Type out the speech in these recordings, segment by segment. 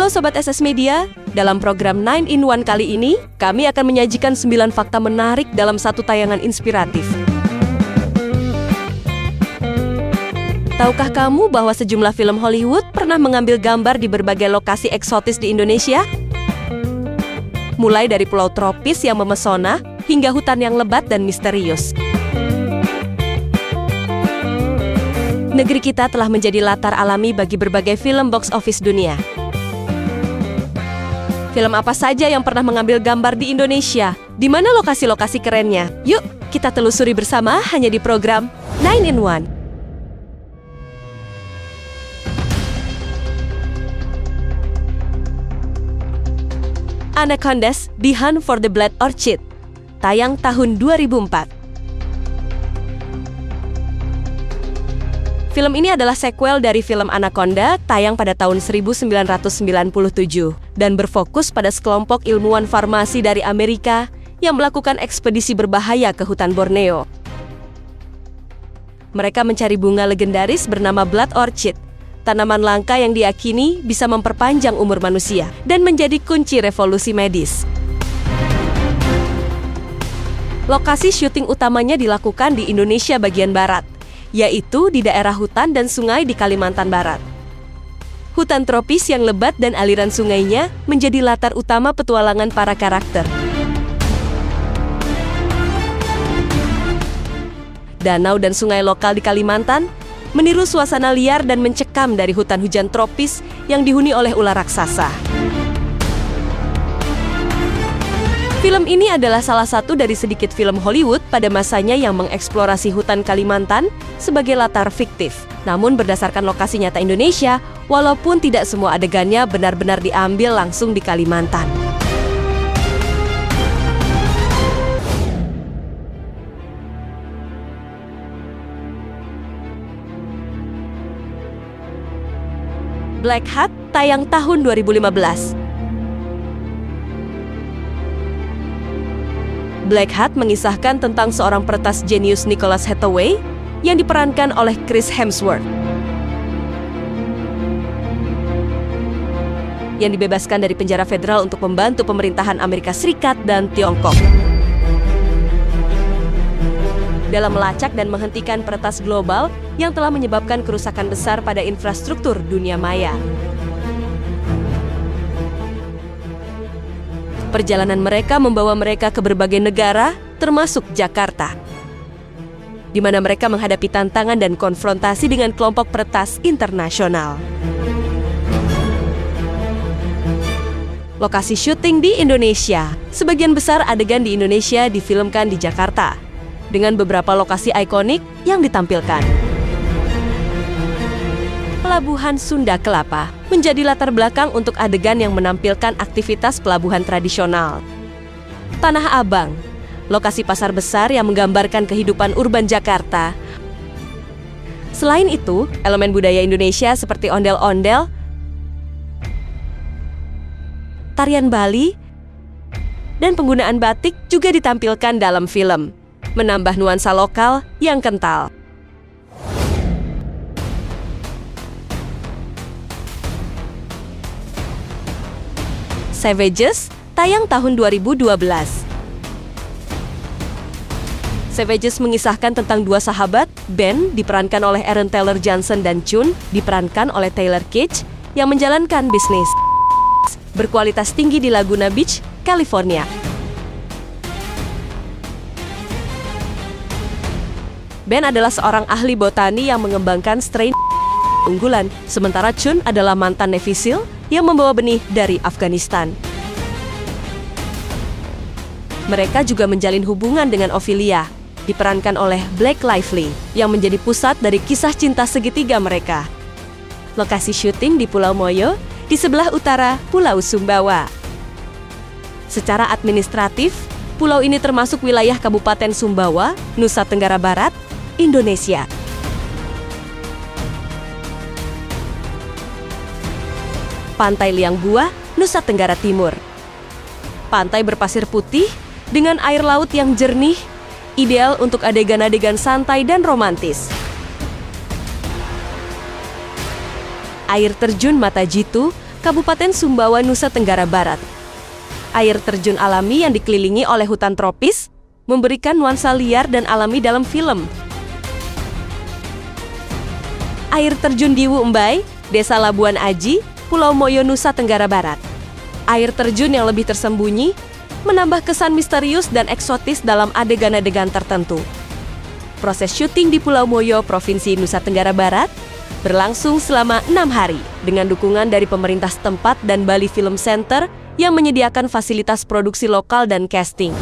Halo Sobat SS Media, dalam program 9 in 1 kali ini, kami akan menyajikan 9 fakta menarik dalam satu tayangan inspiratif. Tahukah kamu bahwa sejumlah film Hollywood pernah mengambil gambar di berbagai lokasi eksotis di Indonesia? Mulai dari pulau tropis yang memesona, hingga hutan yang lebat dan misterius. Negeri kita telah menjadi latar alami bagi berbagai film box office dunia. Film apa saja yang pernah mengambil gambar di Indonesia? Di mana lokasi-lokasi kerennya? Yuk, kita telusuri bersama hanya di program 9 in 1. Anacondas: The Hunt for the Blood Orchid, tayang tahun 2004. Film ini adalah sequel dari film Anaconda, tayang pada tahun 1997, dan berfokus pada sekelompok ilmuwan farmasi dari Amerika yang melakukan ekspedisi berbahaya ke hutan Borneo. Mereka mencari bunga legendaris bernama Blood Orchid, tanaman langka yang diyakini bisa memperpanjang umur manusia dan menjadi kunci revolusi medis. Lokasi syuting utamanya dilakukan di Indonesia bagian barat, yaitu di daerah hutan dan sungai di Kalimantan Barat. Hutan tropis yang lebat dan aliran sungainya menjadi latar utama petualangan para karakter. Danau dan sungai lokal di Kalimantan meniru suasana liar dan mencekam dari hutan hujan tropis yang dihuni oleh ular raksasa. Film ini adalah salah satu dari sedikit film Hollywood pada masanya yang mengeksplorasi hutan Kalimantan sebagai latar fiktif. Namun berdasarkan lokasi nyata Indonesia, walaupun tidak semua adegannya benar-benar diambil langsung di Kalimantan. Black Hat, tayang tahun 2015. Black Hat mengisahkan tentang seorang peretas jenius Nicholas Hathaway yang diperankan oleh Chris Hemsworth, yang dibebaskan dari penjara federal untuk membantu pemerintahan Amerika Serikat dan Tiongkok dalam melacak dan menghentikan peretas global yang telah menyebabkan kerusakan besar pada infrastruktur dunia maya. Perjalanan mereka membawa mereka ke berbagai negara, termasuk Jakarta, di mana mereka menghadapi tantangan dan konfrontasi dengan kelompok peretas internasional. Lokasi syuting di Indonesia. Sebagian besar adegan di Indonesia difilmkan di Jakarta, dengan beberapa lokasi ikonik yang ditampilkan. Pelabuhan Sunda Kelapa menjadi latar belakang untuk adegan yang menampilkan aktivitas pelabuhan tradisional. Tanah Abang, lokasi pasar besar yang menggambarkan kehidupan urban Jakarta. Selain itu, elemen budaya Indonesia seperti ondel-ondel, tarian Bali, dan penggunaan batik juga ditampilkan dalam film, menambah nuansa lokal yang kental. Savages, tayang tahun 2012. Savages mengisahkan tentang dua sahabat, Ben diperankan oleh Aaron Taylor Johnson dan Chun diperankan oleh Taylor Kitsch, yang menjalankan bisnis berkualitas tinggi di Laguna Beach, California. Ben adalah seorang ahli botani yang mengembangkan strain unggulan, sementara Chun adalah mantan Navy SEAL yang membawa benih dari Afghanistan. Mereka juga menjalin hubungan dengan Ophelia, diperankan oleh Blake Lively, yang menjadi pusat dari kisah cinta segitiga mereka. Lokasi syuting di Pulau Moyo, di sebelah utara Pulau Sumbawa. Secara administratif, pulau ini termasuk wilayah Kabupaten Sumbawa, Nusa Tenggara Barat, Indonesia. Pantai Liang Bua, Nusa Tenggara Timur. Pantai berpasir putih dengan air laut yang jernih, ideal untuk adegan-adegan santai dan romantis. Air terjun Mata Jitu Kabupaten Sumbawa, Nusa Tenggara Barat. Air terjun alami yang dikelilingi oleh hutan tropis memberikan nuansa liar dan alami dalam film. Air terjun Diwu Embai, Desa Labuan Aji, Pulau Moyo, Nusa Tenggara Barat. Air terjun yang lebih tersembunyi menambah kesan misterius dan eksotis dalam adegan-adegan tertentu. Proses syuting di Pulau Moyo, Provinsi Nusa Tenggara Barat, berlangsung selama 6 hari dengan dukungan dari pemerintah setempat dan Bali Film Center yang menyediakan fasilitas produksi lokal dan casting.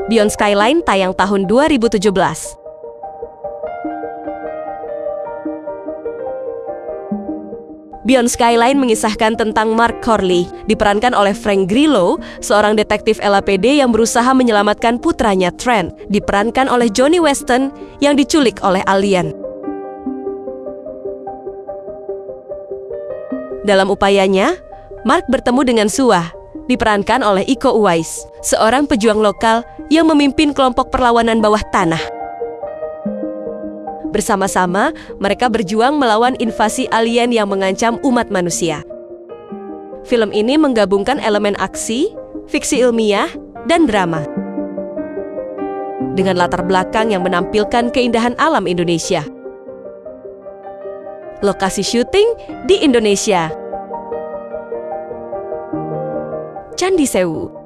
Beyond Skyline tayang tahun 2017. Beyond Skyline mengisahkan tentang Mark Corley, diperankan oleh Frank Grillo, seorang detektif LAPD yang berusaha menyelamatkan putranya Trent, diperankan oleh Johnny Weston yang diculik oleh alien. Dalam upayanya, Mark bertemu dengan Suah, diperankan oleh Iko Uwais, seorang pejuang lokal yang memimpin kelompok perlawanan bawah tanah. Bersama-sama, mereka berjuang melawan invasi alien yang mengancam umat manusia. Film ini menggabungkan elemen aksi, fiksi ilmiah, dan drama. Dengan latar belakang yang menampilkan keindahan alam Indonesia. Lokasi syuting di Indonesia. Candi Sewu.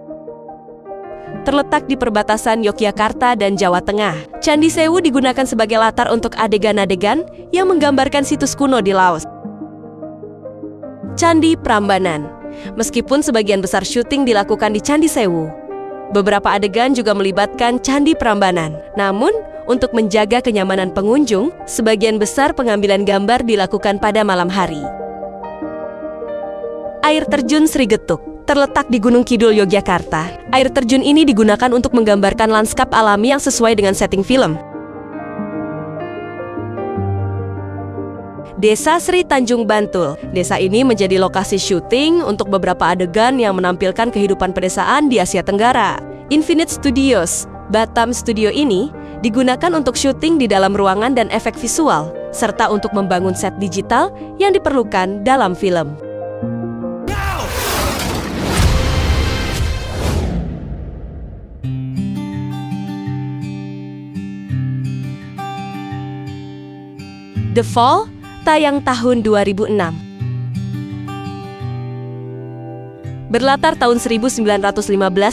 Terletak di perbatasan Yogyakarta dan Jawa Tengah, Candi Sewu digunakan sebagai latar untuk adegan-adegan yang menggambarkan situs kuno di Laos. Candi Prambanan. Meskipun sebagian besar syuting dilakukan di Candi Sewu, beberapa adegan juga melibatkan Candi Prambanan. Namun, untuk menjaga kenyamanan pengunjung, sebagian besar pengambilan gambar dilakukan pada malam hari. Air terjun Sri Getuk. Terletak di Gunung Kidul, Yogyakarta. Air terjun ini digunakan untuk menggambarkan lanskap alami yang sesuai dengan setting film. Desa Sri Tanjung Bantul. Desa ini menjadi lokasi syuting untuk beberapa adegan yang menampilkan kehidupan pedesaan di Asia Tenggara. Infinite Studios, Batam Studio ini digunakan untuk syuting di dalam ruangan dan efek visual, serta untuk membangun set digital yang diperlukan dalam film. The Fall, tayang tahun 2006. Berlatar tahun 1915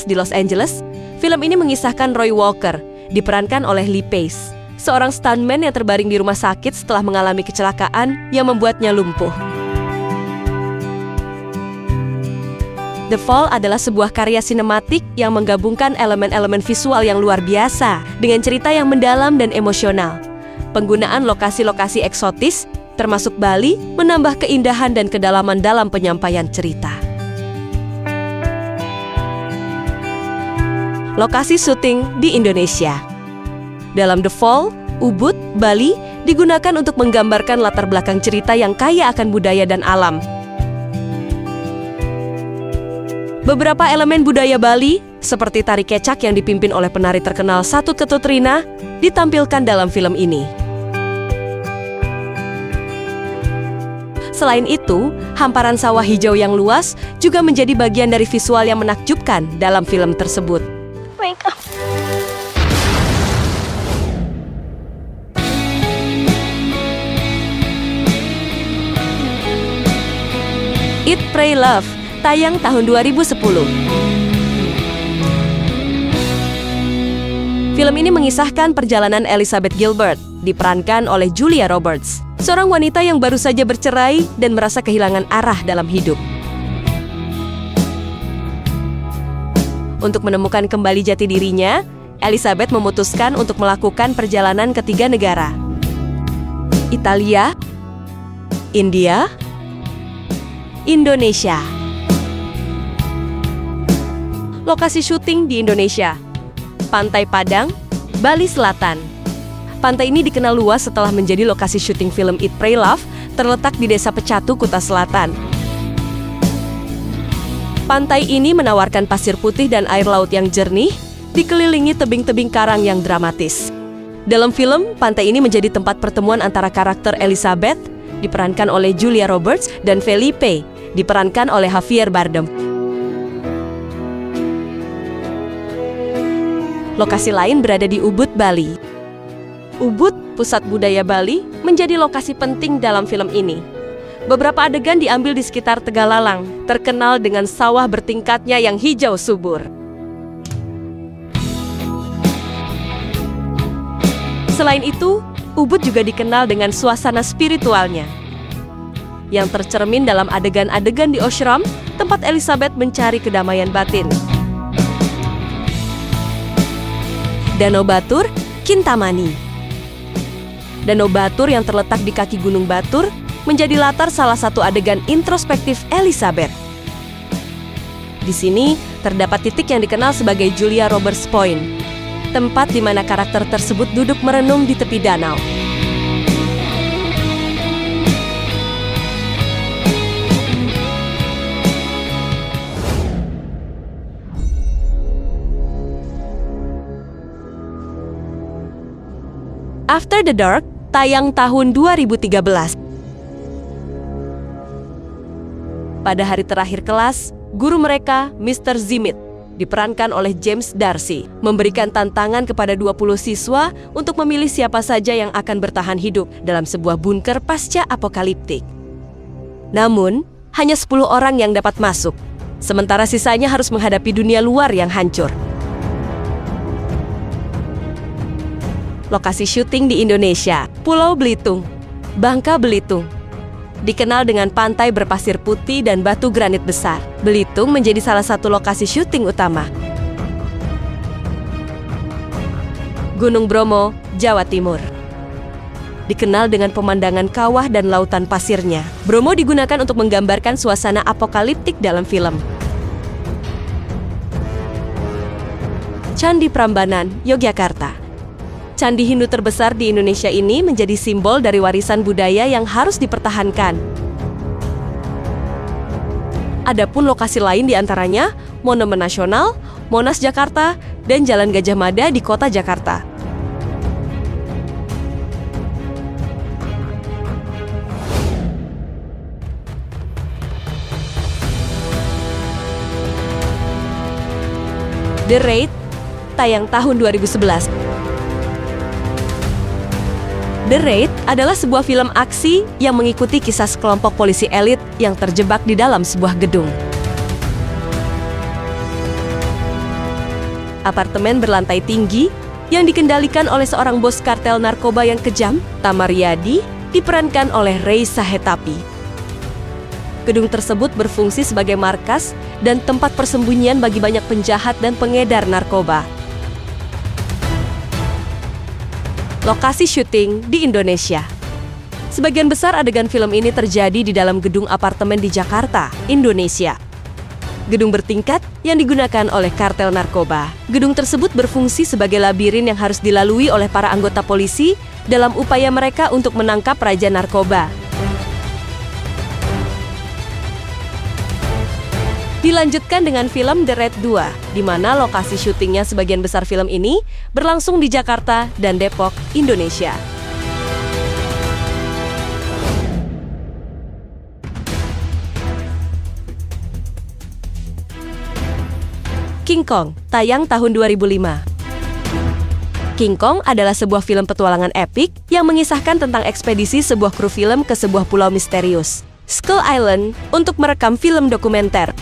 di Los Angeles, film ini mengisahkan Roy Walker, diperankan oleh Lee Pace, seorang stuntman yang terbaring di rumah sakit setelah mengalami kecelakaan yang membuatnya lumpuh. The Fall adalah sebuah karya sinematik yang menggabungkan elemen-elemen visual yang luar biasa dengan cerita yang mendalam dan emosional. Penggunaan lokasi-lokasi eksotis, termasuk Bali, menambah keindahan dan kedalaman dalam penyampaian cerita. Lokasi syuting di Indonesia. Dalam The Fall, Ubud, Bali, digunakan untuk menggambarkan latar belakang cerita yang kaya akan budaya dan alam. Beberapa elemen budaya Bali, seperti tari kecak yang dipimpin oleh penari terkenal Satut Ketut Rina, ditampilkan dalam film ini. Selain itu, hamparan sawah hijau yang luas juga menjadi bagian dari visual yang menakjubkan dalam film tersebut. Wake up. Eat, Pray, Love, tayang tahun 2010. Film ini mengisahkan perjalanan Elizabeth Gilbert, diperankan oleh Julia Roberts, seorang wanita yang baru saja bercerai dan merasa kehilangan arah dalam hidup. Untuk menemukan kembali jati dirinya, Elizabeth memutuskan untuk melakukan perjalanan ke 3 negara: Italia, India, Indonesia. Lokasi syuting di Indonesia: Pantai Padang, Bali Selatan. Pantai ini dikenal luas setelah menjadi lokasi syuting film Eat, Pray, Love, terletak di Desa Pecatu, Kuta Selatan. Pantai ini menawarkan pasir putih dan air laut yang jernih, dikelilingi tebing-tebing karang yang dramatis. Dalam film, pantai ini menjadi tempat pertemuan antara karakter Elizabeth, diperankan oleh Julia Roberts, dan Felipe, diperankan oleh Javier Bardem. Lokasi lain berada di Ubud, Bali. Ubud, pusat budaya Bali, menjadi lokasi penting dalam film ini. Beberapa adegan diambil di sekitar Tegalalang, terkenal dengan sawah bertingkatnya yang hijau subur. Selain itu, Ubud juga dikenal dengan suasana spiritualnya, yang tercermin dalam adegan-adegan di ashram, tempat Elizabeth mencari kedamaian batin. Danau Batur, Kintamani. Danau Batur yang terletak di kaki Gunung Batur menjadi latar salah satu adegan introspektif Elizabeth. Di sini terdapat titik yang dikenal sebagai Julia Roberts Point, tempat di mana karakter tersebut duduk merenung di tepi danau. After the Dark tayang tahun 2013. Pada hari terakhir kelas, guru mereka, Mr. Zimit, diperankan oleh James Darcy, memberikan tantangan kepada 20 siswa untuk memilih siapa saja yang akan bertahan hidup dalam sebuah bunker pasca apokaliptik. Namun, hanya 10 orang yang dapat masuk, sementara sisanya harus menghadapi dunia luar yang hancur. Lokasi syuting di Indonesia, Pulau Belitung, Bangka Belitung. Dikenal dengan pantai berpasir putih dan batu granit besar, Belitung menjadi salah satu lokasi syuting utama. Gunung Bromo, Jawa Timur. Dikenal dengan pemandangan kawah dan lautan pasirnya, Bromo digunakan untuk menggambarkan suasana apokaliptik dalam film. Candi Prambanan, Yogyakarta. Candi Hindu terbesar di Indonesia ini menjadi simbol dari warisan budaya yang harus dipertahankan. Adapun lokasi lain diantaranya Monumen Nasional, Monas Jakarta, dan Jalan Gajah Mada di kota Jakarta. The Raid tayang tahun 2011. The Raid adalah sebuah film aksi yang mengikuti kisah sekelompok polisi elit yang terjebak di dalam sebuah gedung. Apartemen berlantai tinggi yang dikendalikan oleh seorang bos kartel narkoba yang kejam, Tamaryadi, diperankan oleh Rey Sahetapi. Gedung tersebut berfungsi sebagai markas dan tempat persembunyian bagi banyak penjahat dan pengedar narkoba. Lokasi syuting di Indonesia. Sebagian besar adegan film ini terjadi di dalam gedung apartemen di Jakarta, Indonesia. Gedung bertingkat yang digunakan oleh kartel narkoba. Gedung tersebut berfungsi sebagai labirin yang harus dilalui oleh para anggota polisi dalam upaya mereka untuk menangkap raja narkoba. Dilanjutkan dengan film The Raid 2, di mana lokasi syutingnya sebagian besar film ini berlangsung di Jakarta dan Depok, Indonesia. King Kong, tayang tahun 2005. King Kong adalah sebuah film petualangan epik yang mengisahkan tentang ekspedisi sebuah kru film ke sebuah pulau misterius, Skull Island, untuk merekam film dokumenter.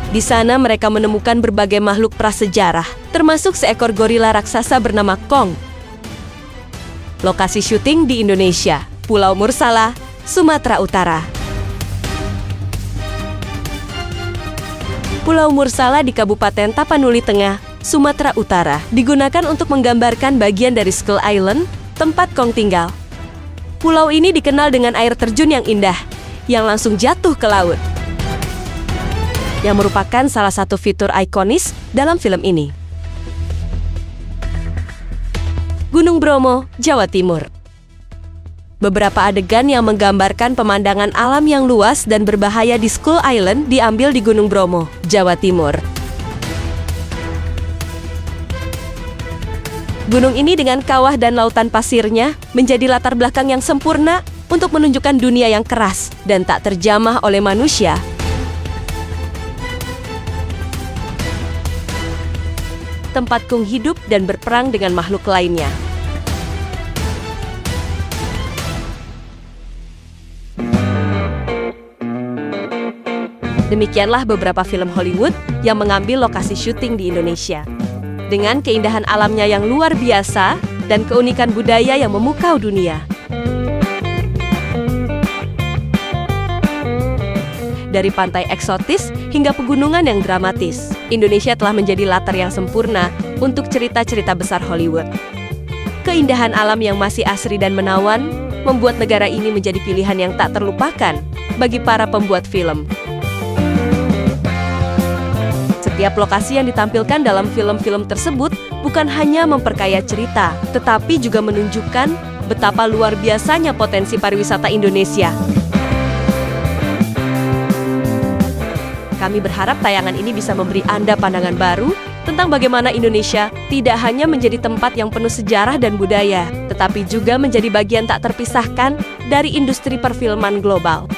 Di sana mereka menemukan berbagai makhluk prasejarah, termasuk seekor gorila raksasa bernama Kong. Lokasi syuting di Indonesia, Pulau Mursala, Sumatera Utara. Pulau Mursala di Kabupaten Tapanuli Tengah, Sumatera Utara, digunakan untuk menggambarkan bagian dari Skull Island, tempat Kong tinggal. Pulau ini dikenal dengan air terjun yang indah, yang langsung jatuh ke laut, yang merupakan salah satu fitur ikonis dalam film ini. Gunung Bromo, Jawa Timur. Beberapa adegan yang menggambarkan pemandangan alam yang luas dan berbahaya di Skull Island diambil di Gunung Bromo, Jawa Timur. Gunung ini dengan kawah dan lautan pasirnya menjadi latar belakang yang sempurna untuk menunjukkan dunia yang keras dan tak terjamah oleh manusia. Tempat Kung hidup dan berperang dengan makhluk lainnya. Demikianlah beberapa film Hollywood yang mengambil lokasi syuting di Indonesia. Dengan keindahan alamnya yang luar biasa dan keunikan budaya yang memukau dunia. Dari pantai eksotis hingga pegunungan yang dramatis, Indonesia telah menjadi latar yang sempurna untuk cerita-cerita besar Hollywood. Keindahan alam yang masih asri dan menawan membuat negara ini menjadi pilihan yang tak terlupakan bagi para pembuat film. Setiap lokasi yang ditampilkan dalam film-film tersebut bukan hanya memperkaya cerita, tetapi juga menunjukkan betapa luar biasanya potensi pariwisata Indonesia. Kami berharap tayangan ini bisa memberi Anda pandangan baru tentang bagaimana Indonesia tidak hanya menjadi tempat yang penuh sejarah dan budaya, tetapi juga menjadi bagian tak terpisahkan dari industri perfilman global.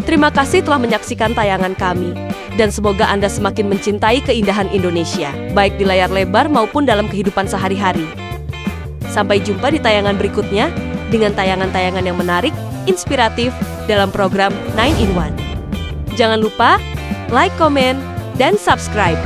Terima kasih telah menyaksikan tayangan kami. Dan semoga Anda semakin mencintai keindahan Indonesia, baik di layar lebar maupun dalam kehidupan sehari-hari. Sampai jumpa di tayangan berikutnya, dengan tayangan-tayangan yang menarik, inspiratif, dalam program 9 in 1. Jangan lupa, like, komen, dan subscribe.